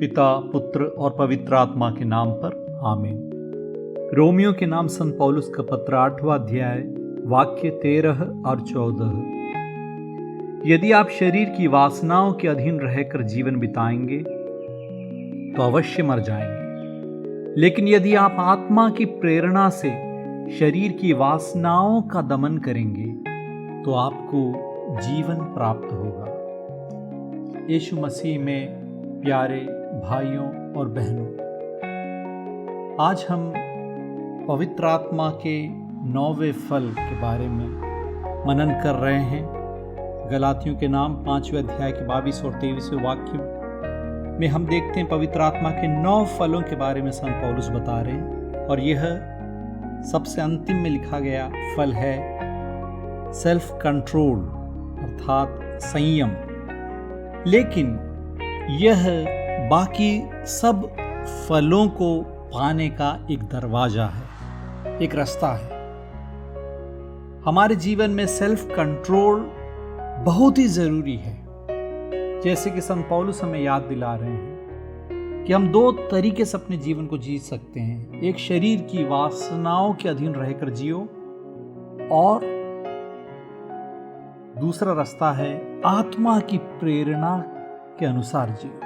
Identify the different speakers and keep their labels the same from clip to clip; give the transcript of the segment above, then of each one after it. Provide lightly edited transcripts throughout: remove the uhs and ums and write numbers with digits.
Speaker 1: पिता, पुत्र और पवित्र आत्मा के नाम पर आमीन। रोमियो के नाम संत पौलुस का पत्र 8वां अध्याय वाक्य 13 और 14। यदि आप शरीर की वासनाओं के अधीन रहकर जीवन बिताएंगे तो अवश्य मर जाएंगे, लेकिन यदि आप आत्मा की प्रेरणा से शरीर की वासनाओं का दमन करेंगे तो आपको जीवन प्राप्त होगा। यीशु मसीह में प्यारे भाइयों और बहनों, आज हम पवित्र आत्मा के 9वें फल के बारे में मनन कर रहे हैं। गलातियों के नाम 5वें अध्याय के 22 और 23वें वाक्यों में हम देखते हैं पवित्र आत्मा के 9 फलों के बारे में संत पौलुस बता रहे हैं, और यह सबसे अंतिम में लिखा गया फल है सेल्फ कंट्रोल अर्थात संयम। लेकिन यह बाकी सब फलों को पाने का एक दरवाजा है, एक रास्ता है। हमारे जीवन में सेल्फ कंट्रोल बहुत ही जरूरी है। जैसे कि संत पौलुस हमें याद दिला रहे हैं कि हम 2 तरीके से अपने जीवन को जी सकते हैं। एक शरीर की वासनाओं के अधीन रहकर जियो, और दूसरा रास्ता है आत्मा की प्रेरणा के अनुसार जियो।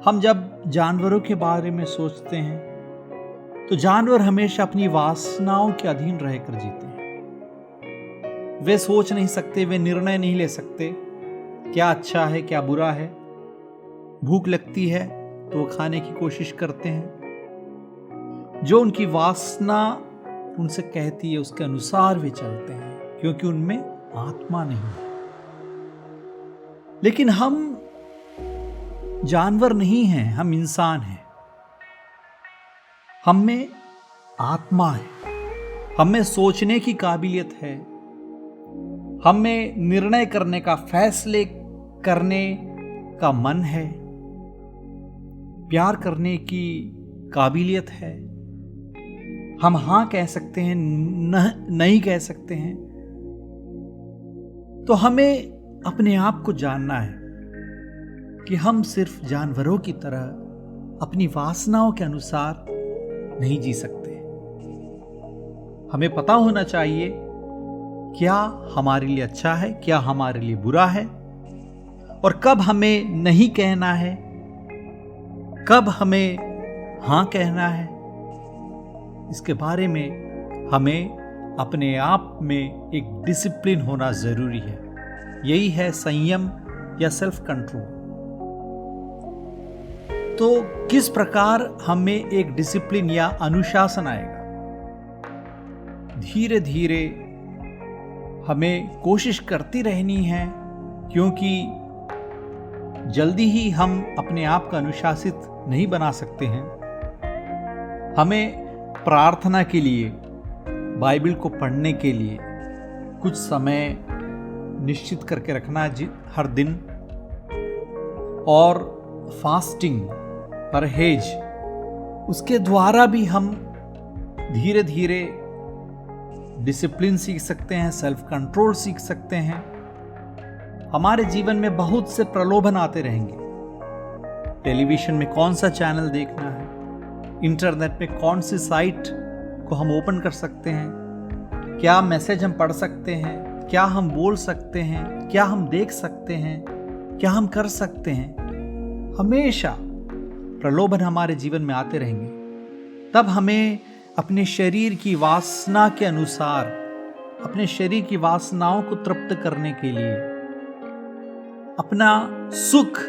Speaker 1: हम जब जानवरों के बारे में सोचते हैं तो जानवर हमेशा अपनी वासनाओं के अधीन रहकर जीते हैं। वे सोच नहीं सकते, वे निर्णय नहीं ले सकते क्या अच्छा है क्या बुरा है। भूख लगती है तो वो खाने की कोशिश करते हैं। जो उनकी वासना उनसे कहती है उसके अनुसार वे चलते हैं, क्योंकि उनमें आत्मा नहीं है। लेकिन हम जानवर नहीं हैं, हम इंसान हैं। हम में आत्मा है, हम में सोचने की काबिलियत है, हम में निर्णय करने का, फैसले करने का मन है, प्यार करने की काबिलियत है। हम हां कह सकते हैं, नहीं कह सकते हैं। तो हमें अपने आप को जानना है कि हम सिर्फ जानवरों की तरह अपनी वासनाओं के अनुसार नहीं जी सकते। हमें पता होना चाहिए क्या हमारे लिए अच्छा है, क्या हमारे लिए बुरा है, और कब हमें नहीं कहना है, कब हमें हां कहना है। इसके बारे में हमें अपने आप में एक डिसिप्लिन होना जरूरी है। यही है संयम या सेल्फ कंट्रोल। तो किस प्रकार हमें एक डिसिप्लिन या अनुशासन आएगा? धीरे धीरे हमें कोशिश करती रहनी है, क्योंकि जल्दी ही हम अपने आप का अनुशासित नहीं बना सकते हैं। हमें प्रार्थना के लिए, बाइबल को पढ़ने के लिए कुछ समय निश्चित करके रखना हर दिन, और फास्टिंग, परहेज, उसके द्वारा भी हम धीरे धीरे डिसिप्लिन सीख सकते हैं, सेल्फ कंट्रोल सीख सकते हैं। हमारे जीवन में बहुत से प्रलोभन आते रहेंगे। टेलीविजन में कौन सा चैनल देखना है, इंटरनेट पे कौन सी साइट को हम ओपन कर सकते हैं, क्या मैसेज हम पढ़ सकते हैं, क्या हम बोल सकते हैं, क्या हम देख सकते हैं, क्या हम कर सकते हैं। हमेशा प्रलोभन हमारे जीवन में आते रहेंगे। तब हमें अपने शरीर की वासना के अनुसार, अपने शरीर की वासनाओं को तृप्त करने के लिए, अपना सुख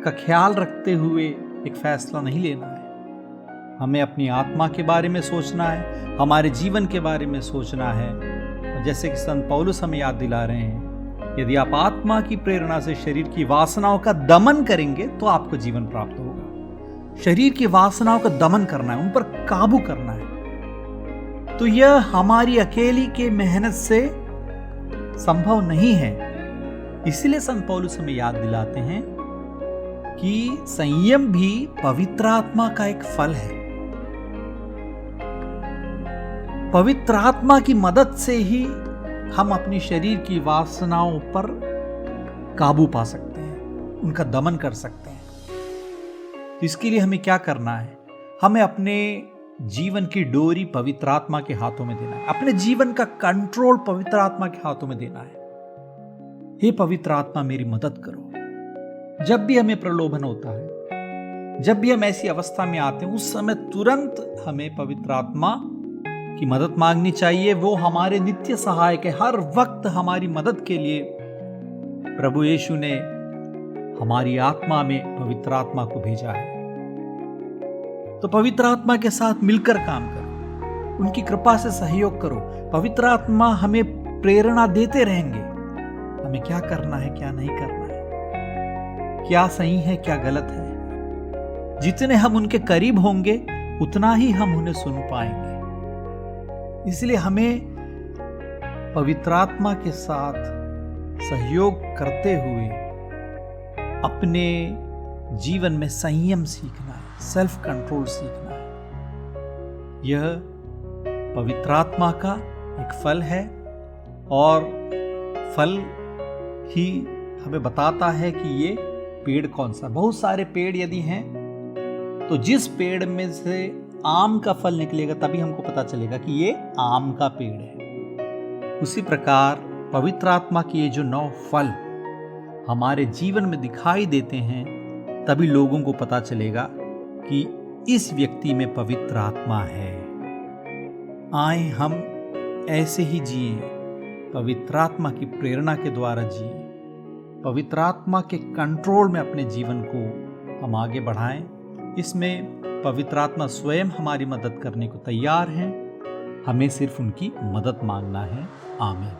Speaker 1: का ख्याल रखते हुए एक फैसला नहीं लेना है। हमें अपनी आत्मा के बारे में सोचना है, हमारे जीवन के बारे में सोचना है। और जैसे कि संत पौलुस हमें याद दिला रहे हैं, यदि आप आत्मा की प्रेरणा से शरीर की वासनाओं का दमन करेंगे तो आपको जीवन प्राप्त होगा। शरीर की वासनाओं का दमन करना है, उन पर काबू करना है। तो यह हमारी अकेली के मेहनत से संभव नहीं है। इसीलिए संत पौलुस हमें याद दिलाते हैं कि संयम भी पवित्र आत्मा का एक फल है। पवित्र आत्मा की मदद से ही हम अपनी शरीर की वासनाओं पर काबू पा सकते हैं, उनका दमन कर सकते हैं। तो इसके लिए हमें क्या करना है? हमें अपने जीवन की डोरी पवित्र आत्मा के हाथों में देना है। अपने जीवन का कंट्रोल पवित्र आत्मा के हाथों में देना है। हे पवित्र आत्मा, मेरी मदद करो। जब भी हमें प्रलोभन होता है, जब भी हम ऐसी अवस्था में आते हैं, उस समय तुरंत हमें पवित्र आत्मा की मदद मांगनी चाहिए। वो हमारे नित्य सहायक है। हर वक्त हमारी मदद के लिए प्रभु यीशु ने हमारी आत्मा में पवित्र आत्मा को भेजा है। तो पवित्र आत्मा के साथ मिलकर काम करो, उनकी कृपा से सहयोग करो। पवित्र आत्मा हमें प्रेरणा देते रहेंगे, हमें क्या करना है, क्या नहीं करना है, क्या सही है, क्या गलत है। जितने हम उनके करीब होंगे उतना ही हम उन्हें सुन पाएंगे। इसलिए हमें पवित्र आत्मा के साथ सहयोग करते हुए अपने जीवन में संयम सीखना है, सेल्फ कंट्रोल सीखना है। यह पवित्र आत्मा का एक फल है और फल ही हमें बताता है कि ये पेड़ कौन सा। बहुत सारे पेड़ यदि हैं तो जिस पेड़ में से आम का फल निकलेगा तभी हमको पता चलेगा कि ये आम का पेड़ है। उसी प्रकार पवित्र आत्मा के ये जो 9 फल हमारे जीवन में दिखाई देते हैं, तभी लोगों को पता चलेगा कि इस व्यक्ति में पवित्र आत्मा है। आए हम ऐसे ही जिए, पवित्र आत्मा की प्रेरणा के द्वारा जिए, पवित्र आत्मा के कंट्रोल में अपने जीवन को हम आगे बढ़ाएं। इसमें पवित्र आत्मा स्वयं हमारी मदद करने को तैयार है। हमें सिर्फ उनकी मदद मांगना है। आमीन।